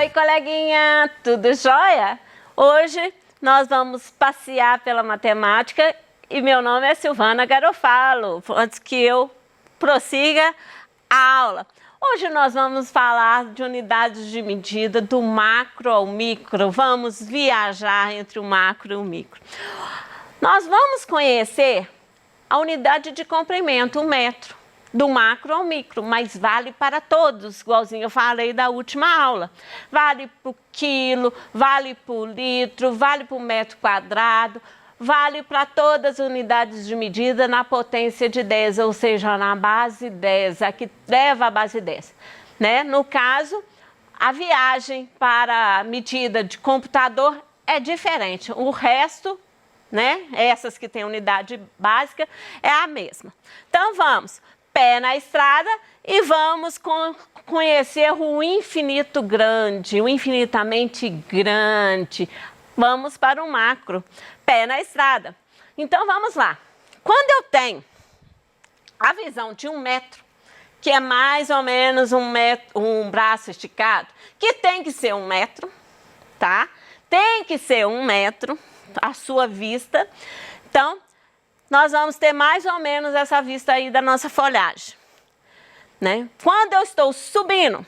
Oi, coleguinha, tudo jóia? Hoje nós vamos passear pela matemática e meu nome é Silvana Garofalo. Antes que eu prossiga a aula, hoje nós vamos falar de unidades de medida do macro ao micro. Vamos viajar entre o macro e o micro. Nós vamos conhecer a unidade de comprimento, o metro, do macro ao micro, mas vale para todos, igualzinho eu falei da última aula. Vale para o quilo, vale para o litro, vale para o metro quadrado, vale para todas as unidades de medida na potência de 10, ou seja, na base 10, a que leva a base 10. Né? No caso, a viagem para a medida de computador é diferente. O resto, né, essas que têm unidade básica, é a mesma. Então, vamos. Pé na estrada e vamos conhecer o infinito grande, o infinitamente grande. Vamos para o macro, pé na estrada. Então, vamos lá. Quando eu tenho a visão de 1 metro, que é mais ou menos um braço esticado, que tem que ser 1 metro, tá? Tem que ser 1 metro, a sua vista. Então, nós vamos ter mais ou menos essa vista aí da nossa folhagem, né? Quando eu estou subindo,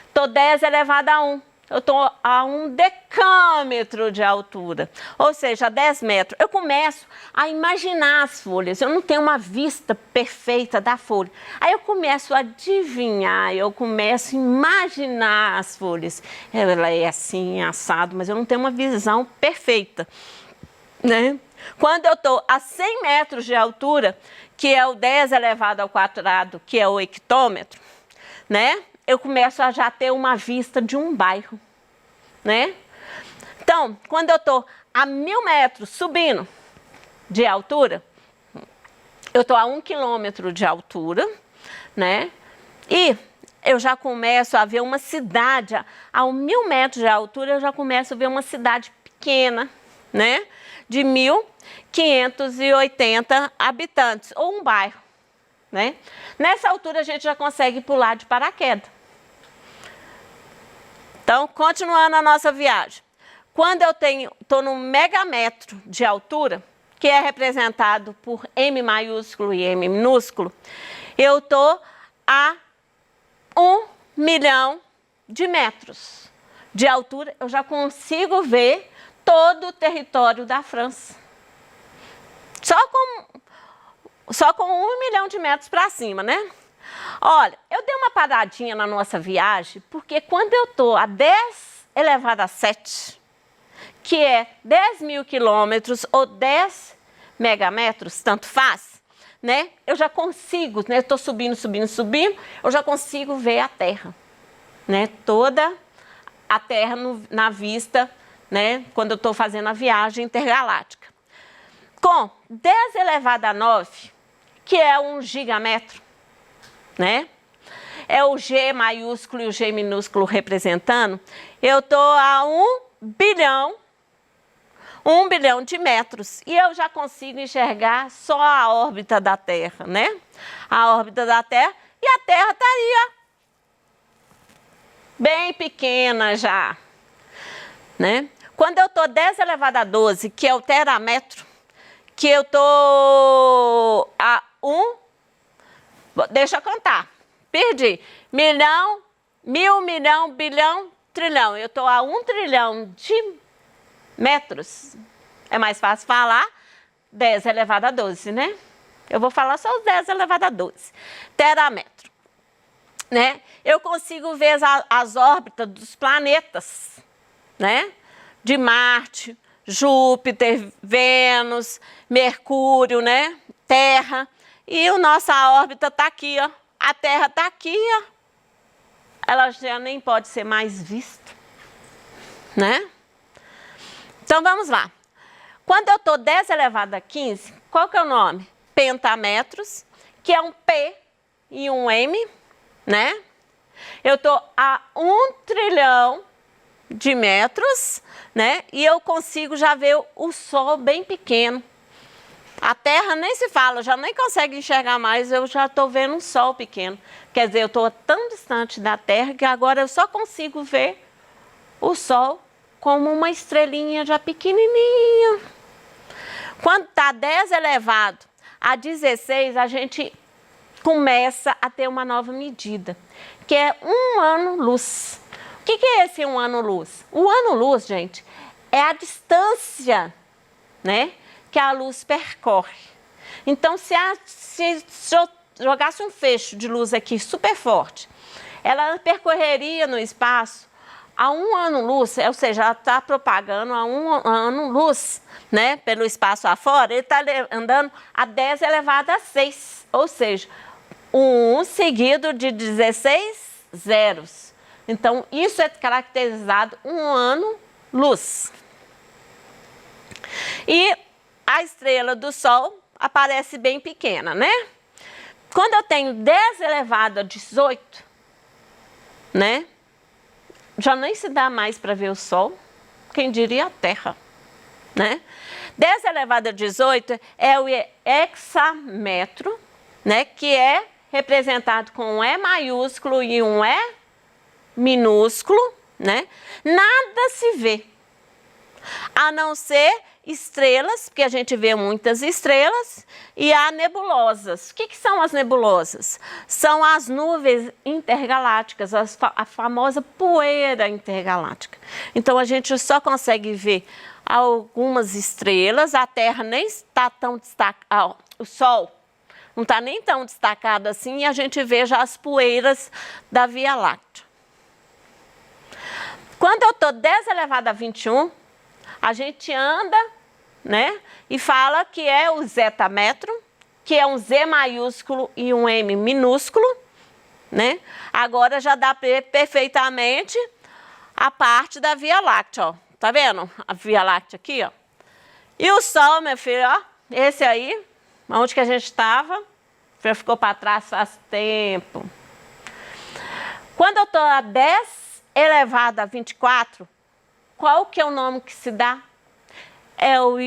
estou 10 elevado a 1, eu estou a 1 decâmetro de altura, ou seja, 10 metros. Eu começo a imaginar as folhas, eu não tenho uma vista perfeita da folha. Aí eu começo a adivinhar, eu começo a imaginar as folhas. Ela é assim, assado, mas eu não tenho uma visão perfeita, né? Quando eu estou a 100 metros de altura, que é o 10 elevado ao quadrado, que é o hectômetro, né? Eu começo a já ter uma vista de um bairro, né? Então, quando eu estou a 1000 metros subindo de altura, eu estou a 1 quilômetro de altura, né? E eu já começo a ver uma cidade, a 1000 metros de altura, eu já começo a ver uma cidade pequena, né? De 1.580 habitantes, ou um bairro, né? Nessa altura a gente já consegue pular de paraquedas. Então, continuando a nossa viagem. Quando eu estou no megametro de altura, que é representado por M maiúsculo e M minúsculo, eu estou a 1 milhão de metros de altura, eu já consigo ver todo o território da França. Só com 1 milhão de metros para cima, né? Olha, eu dei uma paradinha na nossa viagem, porque quando eu estou a 10 elevado a 7, que é 10 mil quilômetros ou 10 megametros, tanto faz, né? Eu já consigo, né? Estou subindo, eu já consigo ver a Terra, né? Toda a Terra na vista, né, quando eu estou fazendo a viagem intergaláctica. Com 10 elevado a 9, que é 1 gigametro, né? É o G maiúsculo e o G minúsculo representando, eu estou a 1 bilhão de metros. E eu já consigo enxergar só a órbita da Terra, né? A órbita da Terra, e a Terra estaria bem pequena já, né? Quando eu estou 10 elevado a 12, que é o teramètro, que eu estou a 1, deixa eu contar, perdi, milhão, mil, milhão, bilhão, trilhão, eu estou a 1 trilhão de metros, é mais fácil falar 10 elevado a 12, né? Eu vou falar só os 10 elevado a 12, teramètro, né? Eu consigo ver as órbitas dos planetas, né? De Marte, Júpiter, Vênus, Mercúrio, né? Terra. E a nossa órbita está aqui, ó. A Terra está aqui, ó. Ela já nem pode ser mais vista, né? Então, vamos lá. Quando eu estou 10 elevado a 15, qual que é o nome? Pentametros, que é um P e um M, né? Eu estou a 1 trilhão de metros, né? E eu consigo já ver o Sol bem pequeno. A Terra nem se fala, já nem consegue enxergar mais, eu já estou vendo um Sol pequeno. Quer dizer, eu estou tão distante da Terra que agora eu só consigo ver o Sol como uma estrelinha já pequenininha. Quando está 10 elevado a 16, a gente começa a ter uma nova medida, que é 1 ano-luz. O que é esse 1 ano-luz? O ano-luz, gente, é a distância, né, que a luz percorre. Então, se eu jogasse um feixe de luz aqui super forte, ela percorreria no espaço a 1 ano-luz, ou seja, ela está propagando a 1 ano-luz, né, pelo espaço afora, ele está andando a 10 elevado a 6, ou seja, 1 seguido de 16 zeros. Então, isso é caracterizado 1 ano-luz. E a estrela do Sol aparece bem pequena, né? Quando eu tenho 10 elevado a 18, né? Já nem se dá mais para ver o Sol, quem diria a Terra, né? 10 elevado a 18 é o hexametro, né? Que é representado com um E maiúsculo e um E minúsculo, né? Nada se vê, a não ser estrelas, porque a gente vê muitas estrelas, e há nebulosas. O que são as nebulosas? São as nuvens intergalácticas, a famosa poeira intergaláctica. Então a gente só consegue ver algumas estrelas, a Terra nem está tão destacada, o Sol não está nem tão destacado assim, e a gente vê já as poeiras da Via Láctea. Quando eu estou 10 elevado a 21, a gente anda, né, e fala que é o zetametro, que é um Z maiúsculo e um M minúsculo, né? Agora já dá perfeitamente a parte da Via Láctea, ó. Tá vendo a Via Láctea aqui, ó? E o Sol, meu filho, ó, esse aí, onde que a gente estava, já ficou para trás faz tempo. Quando eu estou a 10 elevado a 24, qual que é o nome que se dá? É o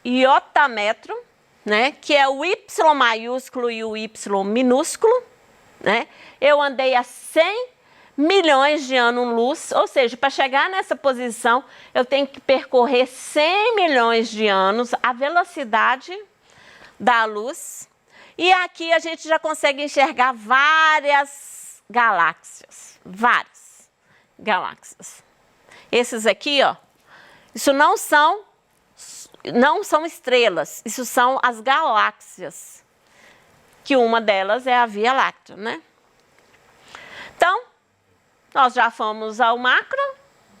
iotametro, né? Que é o Y maiúsculo e o Y minúsculo, né? Eu andei a 100 milhões de anos-luz, ou seja, para chegar nessa posição, eu tenho que percorrer 100 milhões de anos, a velocidade da luz. E aqui a gente já consegue enxergar várias galáxias, várias galáxias. Esses aqui, ó, isso não são estrelas, isso são as galáxias, que uma delas é a Via Láctea, né? Então, nós já fomos ao macro,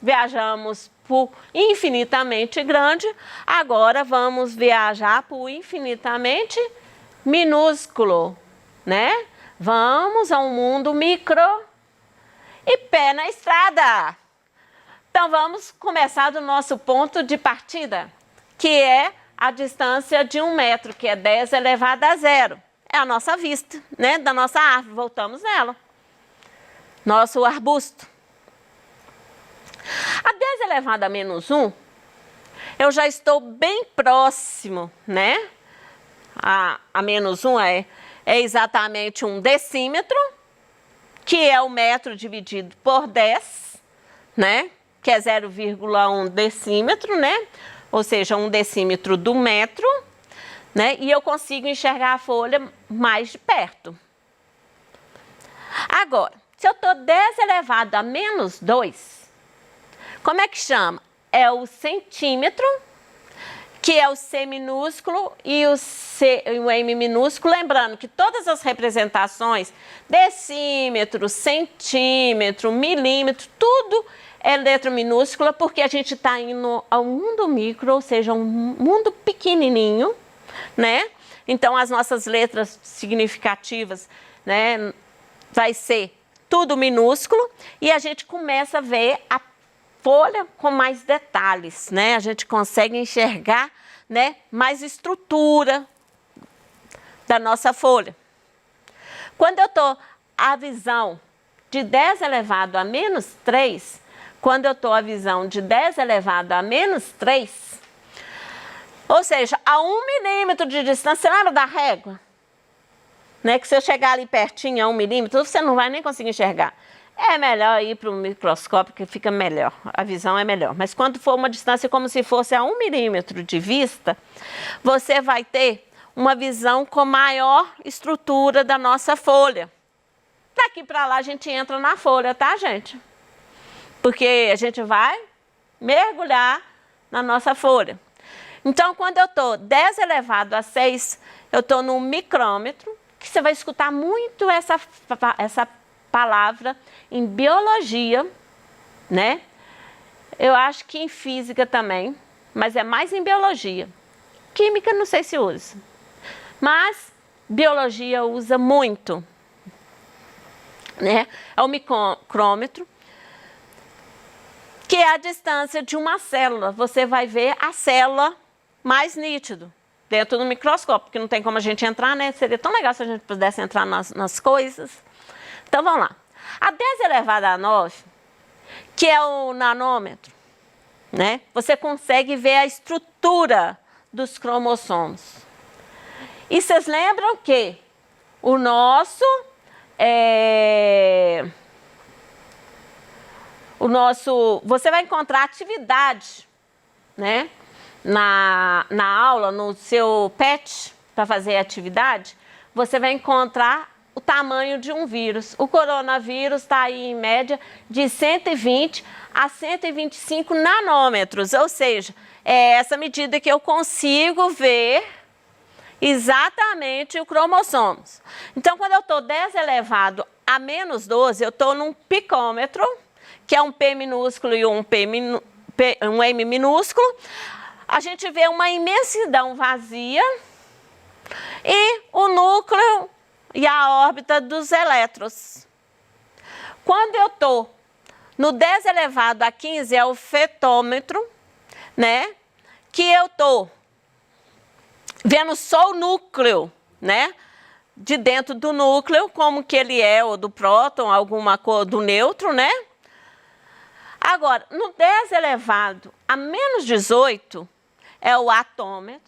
viajamos por infinitamente grande, agora vamos viajar por infinitamente minúsculo, né? Vamos ao mundo micro e pé na estrada. Então, vamos começar do nosso ponto de partida, que é a distância de 1 metro, que é 10 elevado a 0. É a nossa vista, né, da nossa árvore. Voltamos nela. Nosso arbusto. A 10 elevado a menos 1, eu já estou bem próximo, né? A menos 1 é exatamente 1 decímetro, que é o metro dividido por 10, né? Que é 0,1 decímetro, né? Ou seja, 1 decímetro do metro, né? E eu consigo enxergar a folha mais de perto. Agora, se eu estou 10 elevado a menos 2, como é que chama? É o centímetro, que é o C minúsculo e o M minúsculo. Lembrando que todas as representações, decímetro, centímetro, milímetro, tudo é letra minúscula, porque a gente está indo ao mundo micro, ou seja, um mundo pequenininho, né? Então, as nossas letras significativas, né, vai ser tudo minúsculo, e a gente começa a ver a folha com mais detalhes, né? A gente consegue enxergar, né, mais estrutura da nossa folha. Quando eu estou a visão de 10 elevado a menos 3, quando eu estou a visão de 10 elevado a menos 3, ou seja, a 1 milímetro de distância, você lembra da régua? Né? Que se eu chegar ali pertinho a 1 milímetro, você não vai nem conseguir enxergar. é melhor ir para o microscópio, que fica melhor, a visão é melhor. Mas quando for uma distância como se fosse a 1 milímetro de vista, você vai ter uma visão com maior estrutura da nossa folha. Daqui para lá a gente entra na folha, tá, gente? Porque a gente vai mergulhar na nossa folha. Então, quando eu estou 10 elevado a 6, eu estou no micrômetro, que você vai escutar muito essa palavra em biologia, né? Eu acho que em física também, mas é mais em biologia. Química não sei se usa, mas biologia usa muito, né? É o micrômetro, que é a distância de uma célula. Você vai ver a célula mais nítido dentro do microscópio, porque não tem como a gente entrar, né? Seria tão legal se a gente pudesse entrar nas coisas. Então, vamos lá. A 10 elevado a 9, que é o nanômetro, né? Você consegue ver a estrutura dos cromossomos. E vocês lembram que o nosso... você vai encontrar atividade, né? Na aula, no seu PET, para fazer atividade, você vai encontrar o tamanho de um vírus. O coronavírus está aí em média de 120 a 125 nanômetros, ou seja, é essa medida que eu consigo ver exatamente o cromossomos. Então, quando eu estou 10 elevado a menos 12, eu estou num picômetro, que é um P minúsculo e um M minúsculo. A gente vê uma imensidão vazia e o núcleo e a órbita dos elétrons. Quando eu estou no 10 elevado a 15, é o fetômetro, né? Que eu estou vendo só o núcleo, né? De dentro do núcleo, como que ele é, ou do próton, alguma cor do nêutron, né? Agora, no 10 elevado a menos 18, é o atômetro,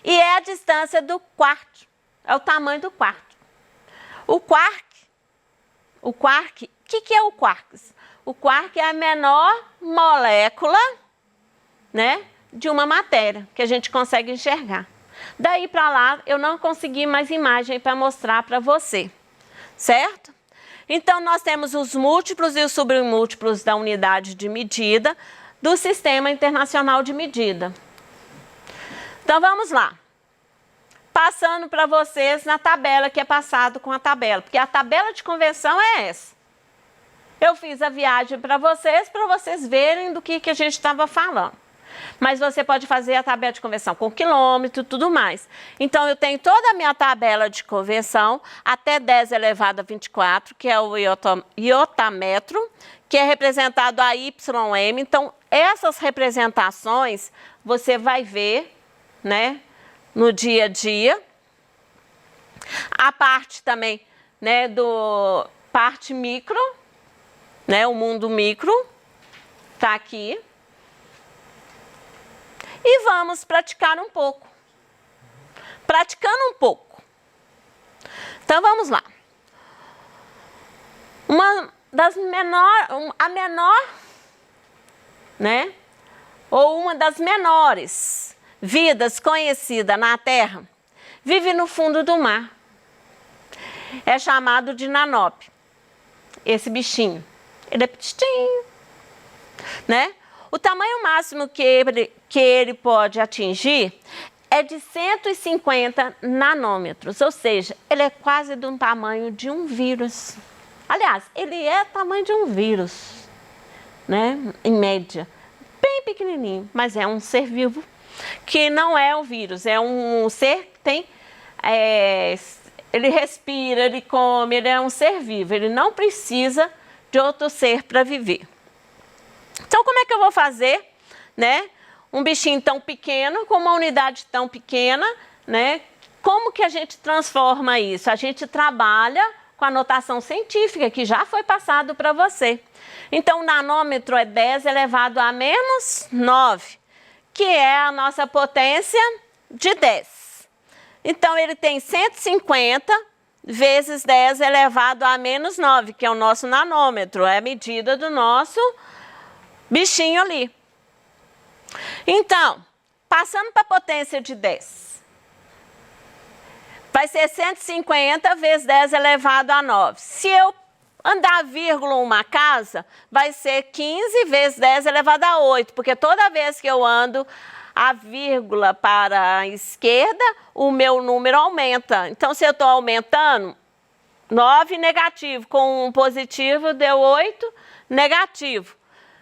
e é a distância do quark, é o tamanho do quark. O quark, o que é o quark? O quark é a menor molécula, né, de uma matéria que a gente consegue enxergar. Daí para lá, eu não consegui mais imagem para mostrar para você, certo? Então, nós temos os múltiplos e os submúltiplos da unidade de medida do Sistema Internacional de Medida. Então, vamos lá. Passando para vocês na tabela, que é passado com a tabela, porque a tabela de conversão é essa. Eu fiz a viagem para vocês verem do que a gente estava falando. Mas você pode fazer a tabela de conversão com quilômetro e tudo mais. Então, eu tenho toda a minha tabela de conversão até 10 elevado a 24, que é o iotametro, que é representado a YM. Então, essas representações você vai ver, né, no dia a dia. A parte também, né, do parte micro, né, o mundo micro, tá aqui. E vamos praticar um pouco. Praticando um pouco. Então, vamos lá. A menor, né? Ou uma das menores vidas conhecidas na Terra, vive no fundo do mar. É chamado de nanópio. Esse bichinho. Ele é petitinho, né? O tamanho máximo que ele pode atingir é de 150 nanômetros, ou seja, ele é quase do tamanho de um vírus. Aliás, ele é do tamanho de um vírus, né? Em média, bem pequenininho, mas é um ser vivo, que não é o vírus, é um ser que tem... ele respira, ele come, ele é um ser vivo, ele não precisa de outro ser para viver. Então, como é que eu vou fazer, né? Um bichinho tão pequeno, com uma unidade tão pequena, né? Como que a gente transforma isso? A gente trabalha com a notação científica, que já foi passado para você. Então, o nanômetro é 10 elevado a menos 9, que é a nossa potência de 10. Então, ele tem 150 vezes 10 elevado a menos 9, que é o nosso nanômetro, é a medida do nosso bichinho ali. Então, passando para a potência de 10, vai ser 150 vezes 10 elevado a 9. Se eu andar vírgula uma casa, vai ser 15 vezes 10 elevado a 8, porque toda vez que eu ando a vírgula para a esquerda, o meu número aumenta. Então, se eu estou aumentando, 9 negativo, com um positivo deu 8 negativo.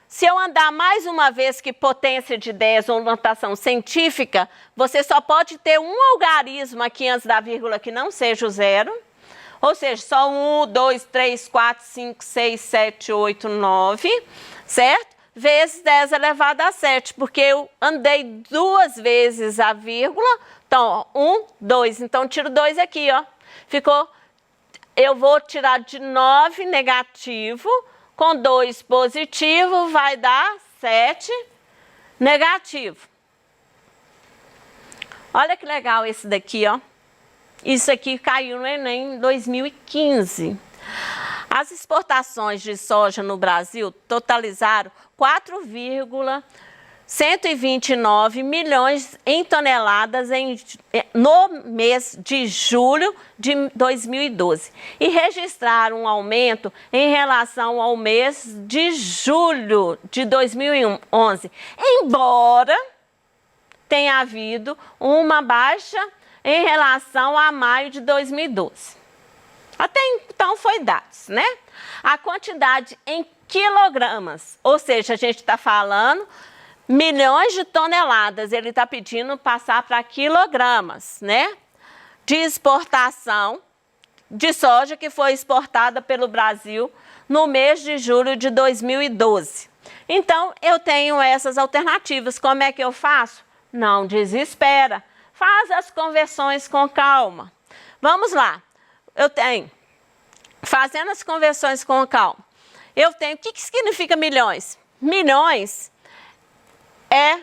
Se eu andar mais uma vez que potência de 10 ou notação científica, você só pode ter um algarismo aqui antes da vírgula que não seja o zero. Ou seja, só 1, 2, 3, 4, 5, 6, 7, 8, 9, certo? Vezes 10 elevado a 7, porque eu andei 2 vezes a vírgula. Então, 1, 2. Então, tiro 2 aqui, ó. Ficou, eu vou tirar de 9 negativo, com 2 positivo, vai dar 7 negativo. Olha que legal esse daqui, ó. Isso aqui caiu no Enem em 2015. As exportações de soja no Brasil totalizaram 4,129 milhões em toneladas no mês de julho de 2012 e registraram um aumento em relação ao mês de julho de 2011, embora tenha havido uma baixa em relação a maio de 2012. Até então foi dados, né? A quantidade em quilogramas, ou seja, a gente está falando milhões de toneladas, ele está pedindo passar para quilogramas, né? De exportação de soja que foi exportada pelo Brasil no mês de julho de 2012. Então, eu tenho essas alternativas. Como é que eu faço? Não desespera. Faz as conversões com calma. Vamos lá. Eu tenho, fazendo as conversões com calma, eu tenho, o que significa milhões? Milhões é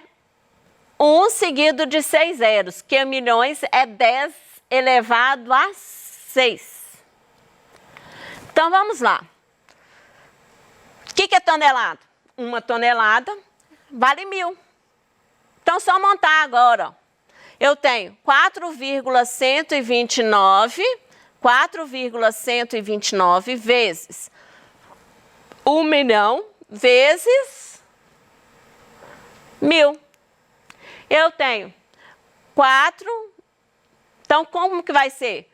1 seguido de 6 zeros, que milhões é 10 elevado a 6. Então, vamos lá. O que é tonelada? 1 tonelada vale 1000. Então, só montar agora, ó. Eu tenho 4,129 vezes 1 milhão vezes 1000. Eu tenho 4, então como que vai ser?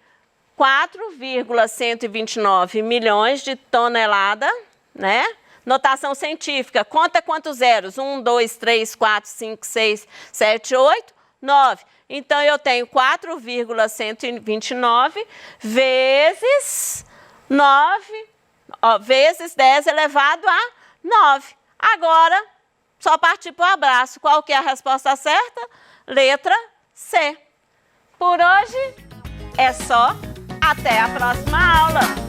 4,129 milhões de tonelada, né? Notação científica, conta quantos zeros? 1, 2, 3, 4, 5, 6, 7, 8, 9. Então, eu tenho 4,129 vezes 9, ó, vezes 10 elevado a 9. Agora, só partir para o abraço. Qual que é a resposta certa? Letra C. Por hoje, é só. Até a próxima aula.